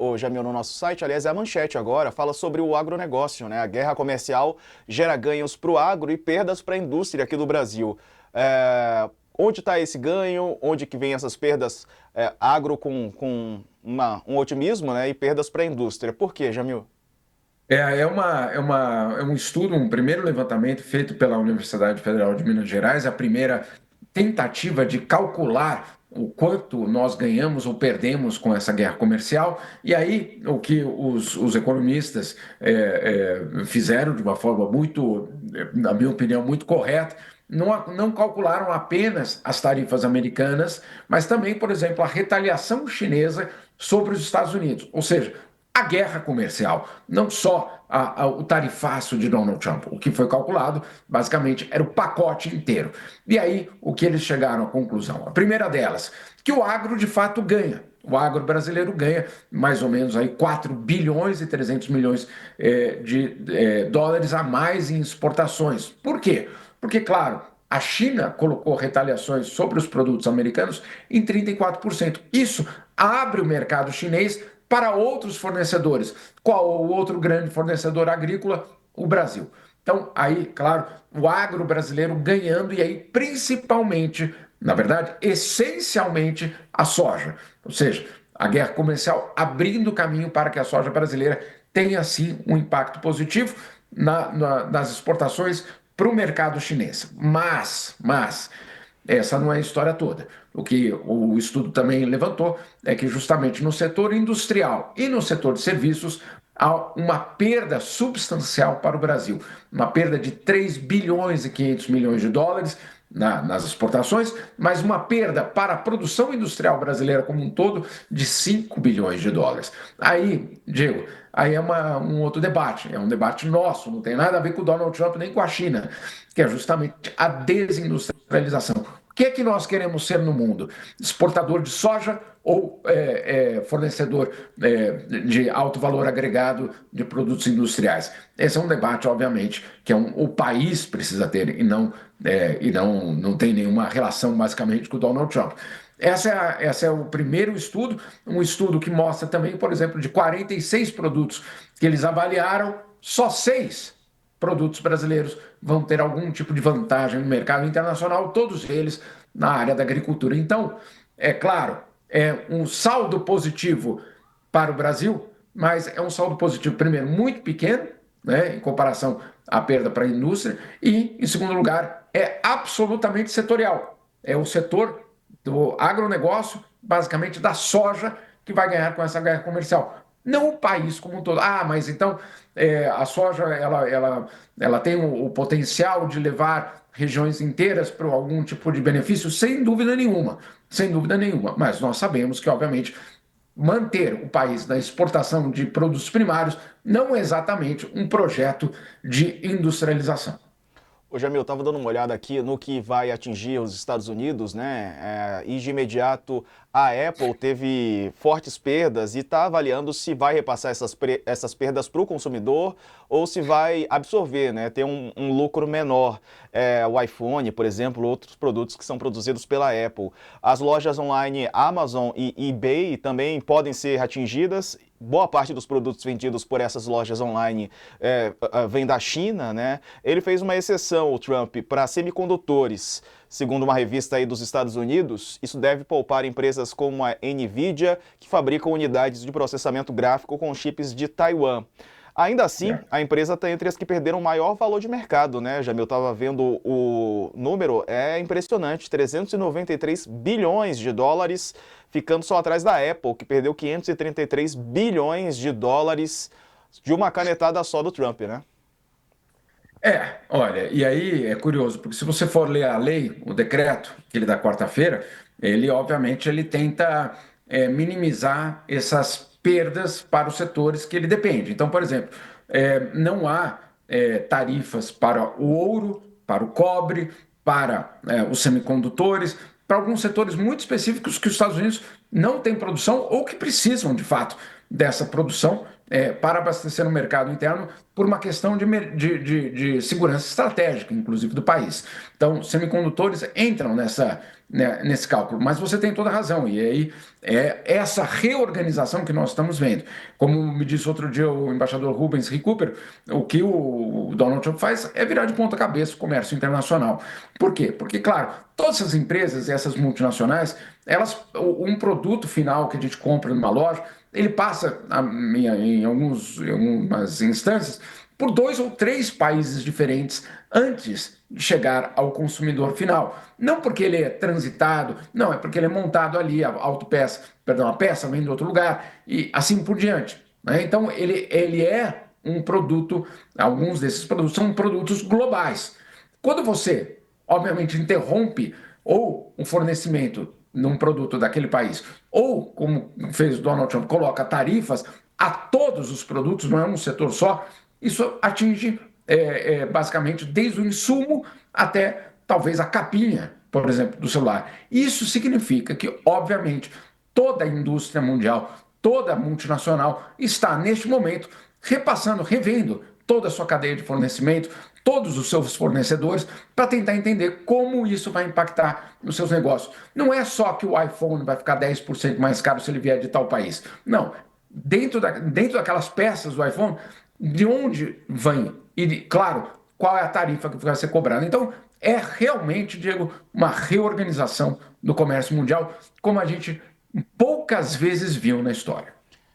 ô Jamil, no nosso site, aliás, é a manchete agora, fala sobre o agronegócio, né? A guerra comercial gera ganhos para o agro e perdas para a indústria aqui do Brasil. Onde está esse ganho? Onde que vem essas perdas? Agro com um otimismo, né? E perdas para a indústria. Por quê, Jamil? É um estudo, um primeiro levantamento feito pela Universidade Federal de Minas Gerais, a primeira tentativa de calcular o quanto nós ganhamos ou perdemos com essa guerra comercial. E aí, o que os economistas fizeram de uma forma muito, na minha opinião, muito correta, não calcularam apenas as tarifas americanas, mas também, por exemplo, a retaliação chinesa sobre os Estados Unidos. Ou seja, a guerra comercial, não só o tarifaço de Donald Trump. O que foi calculado, basicamente, era o pacote inteiro. E aí, o que eles chegaram à conclusão? A primeira delas, que o agro de fato ganha. O agro brasileiro ganha mais ou menos aí 4 bilhões e 300 milhões de dólares a mais em exportações. Por quê? Porque, claro, a China colocou retaliações sobre os produtos americanos em 34%. Isso abre o mercado chinês para outros fornecedores. Qual o outro grande fornecedor agrícola? O Brasil. Então, aí, claro, o agro brasileiro ganhando, e aí, principalmente, na verdade, essencialmente, a soja. Ou seja, a guerra comercial abrindo caminho para que a soja brasileira tenha, sim, um impacto positivo nas exportações para o mercado chinês. Mas, essa não é a história toda. O que o estudo também levantou é que justamente no setor industrial e no setor de serviços há uma perda substancial para o Brasil, uma perda de 3 bilhões e 500 milhões de dólares nas exportações, mas uma perda para a produção industrial brasileira como um todo de 5 bilhões de dólares. Aí, Diego, aí é um outro debate, é um debate nosso, não tem nada a ver com o Donald Trump nem com a China, que é justamente a desindustrialização. O que é que nós queremos ser no mundo? Exportador de soja ou fornecedor de alto valor agregado de produtos industriais? Esse é um debate, obviamente, que o país precisa ter e não tem nenhuma relação, basicamente, com o Donald Trump. Esse é o primeiro estudo, um estudo que mostra também, por exemplo, de 46 produtos que eles avaliaram, só 6 produtos brasileiros vão ter algum tipo de vantagem no mercado internacional, todos eles na área da agricultura. Então, é claro, é um saldo positivo para o Brasil, mas é um saldo positivo, primeiro, muito pequeno, né, em comparação à perda para a indústria, e, em segundo lugar, é absolutamente setorial. É o setor do agronegócio, basicamente da soja, que vai ganhar com essa guerra comercial. Não o país como um todo. Ah, mas então a soja ela tem o potencial de levar regiões inteiras para algum tipo de benefício? Sem dúvida nenhuma, sem dúvida nenhuma. Mas nós sabemos que, obviamente, manter o país na exportação de produtos primários não é exatamente um projeto de industrialização. Ô Jamil, eu estava dando uma olhada aqui no que vai atingir os Estados Unidos, né? E de imediato a Apple teve fortes perdas e está avaliando se vai repassar essas perdas para o consumidor ou se vai absorver, né? Ter um lucro menor. O iPhone, por exemplo, outros produtos que são produzidos pela Apple. As lojas online Amazon e eBay também podem ser atingidas. Boa parte dos produtos vendidos por essas lojas online vem da China, né? Ele fez uma exceção, o Trump, para semicondutores. Segundo uma revista aí dos Estados Unidos, isso deve poupar empresas como a Nvidia, que fabricam unidades de processamento gráfico com chips de Taiwan. Ainda assim, a empresa está entre as que perderam maior valor de mercado, né? Jamil estava vendo o número, é impressionante, 393 bilhões de dólares, ficando só atrás da Apple, que perdeu 533 bilhões de dólares de uma canetada só do Trump, né? Olha, e aí é curioso, porque se você for ler a lei, o decreto, aquele da quarta-feira, ele, obviamente, ele tenta minimizar essas perdas para os setores que ele depende. Então, por exemplo, não há tarifas para o ouro, para o cobre, para os semicondutores, para alguns setores muito específicos que os Estados Unidos não têm produção ou que precisam, de fato, dessa produção para abastecer no mercado interno por uma questão de segurança estratégica, inclusive, do país. Então, semicondutores entram nesse cálculo, mas você tem toda a razão, e aí é essa reorganização que nós estamos vendo. Como me disse outro dia o embaixador Rubens Recupero, o que o Donald Trump faz é virar de ponta cabeça o comércio internacional. Por quê? Porque, claro, todas essas empresas e essas multinacionais, um produto final que a gente compra numa loja, ele passa, em algumas instâncias, por 2 ou 3 países diferentes antes de chegar ao consumidor final. Não porque ele é transitado, não, é porque ele é montado ali, a peça vem de outro lugar e assim por diante. Né? Então, ele é um produto, alguns desses produtos são produtos globais. Quando você, obviamente, interrompe ou o fornecimento num produto daquele país, ou, como fez o Donald Trump, coloca tarifas a todos os produtos, não é um setor só, isso atinge basicamente desde o insumo até talvez a capinha, por exemplo, do celular. Isso significa que, obviamente, toda a indústria mundial, toda a multinacional está, neste momento, repassando, revendo toda a sua cadeia de fornecimento, todos os seus fornecedores, para tentar entender como isso vai impactar nos seus negócios. Não é só que o iPhone vai ficar 10% mais caro se ele vier de tal país. Não. Dentro daquelas peças do iPhone, de onde vem? E, claro, qual é a tarifa que vai ser cobrada. Então, é realmente, Diego, uma reorganização do comércio mundial, como a gente poucas vezes viu na história.